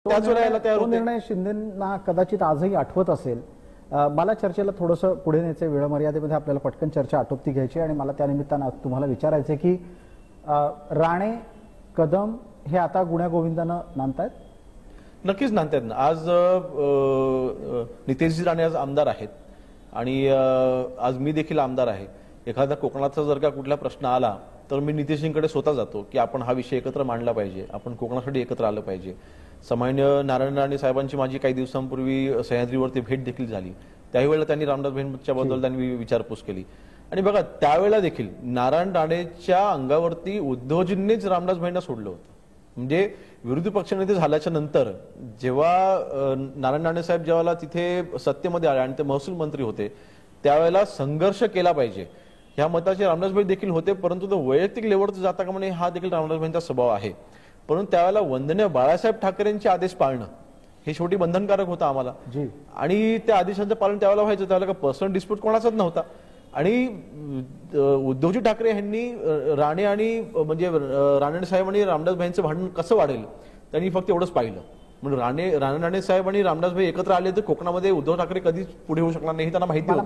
त्याच वेळेला यायला तयार तो होते. निर्णय शिंदेंना कदाचित आजही आठवत असेल. मला चर्चेला थोडंसं पुढे न्यायचं, वेळ मर्यादेमध्ये आपल्याला पटकन चर्चा आटोपती घ्यायची आणि मला त्यानिमित्तानं तुम्हाला विचारायचं की राणे कदम हे आता गुण्यागोविंदानं नांदतायत. नक्कीच नांदतायत ना. आज नितेशजी राणे आज आमदार आहेत आणि आज मी देखील आमदार आहे. एखादा कोकणाचा जर का कुठला प्रश्न आला तर मी नितेशजींकडे स्वतः जातो की आपण हा विषय एकत्र मांडला पाहिजे, आपण कोकणासाठी एकत्र आलं पाहिजे. सामान्य नारायण राणे साहेबांची माझी काही दिवसांपूर्वी सह्याद्रीवरती भेट देखील झाली. त्यावेळेला त्यांनी रामदास भाईंच्या बद्दल त्यांनी विचारपूस केली आणि बघा त्यावेळेला देखील नारायण राणेच्या अंगावरती उद्धवजींनीच रामदास भाईंना सोडलं होतं. म्हणजे विरोधी पक्षनेते झाल्याच्या नंतर जेव्हा नारायण राणे साहेब जेव्हा तिथे सत्तेमध्ये आले आणि ते महसूल मंत्री होते त्यावेळेला संघर्ष केला पाहिजे ह्या मताचे रामदासभाई देखील होते. परंतु तो वैयक्तिक लेवलवर जाता का म्हणे हा देखील रामदासभाईंचा स्वभाव आहे. परंतु त्यावेळेला वंदनीय बाळासाहेब ठाकरेंचे आदेश पाळणं हे शेवटी बंधनकारक होतं आम्हाला आणि त्या आदेशांचं पालन त्यावेळेला व्हायचं. त्यावेळेला का पर्सनल डिस्प्यूट कोणाचाच नव्हता आणि उद्धवजी ठाकरे यांनी राणे आणि म्हणजे राणे साहेब आणि रामदासभाईंचं भांडण कसं वाढेल त्यांनी फक्त एवढंच पाहिलं. म्हणजे राणे साहेब आणि रामदासभाई एकत्र आले तर कोकणामध्ये उद्धव ठाकरे कधीच पुढे होऊ शकणार नाही हे त्यांना माहिती होतं.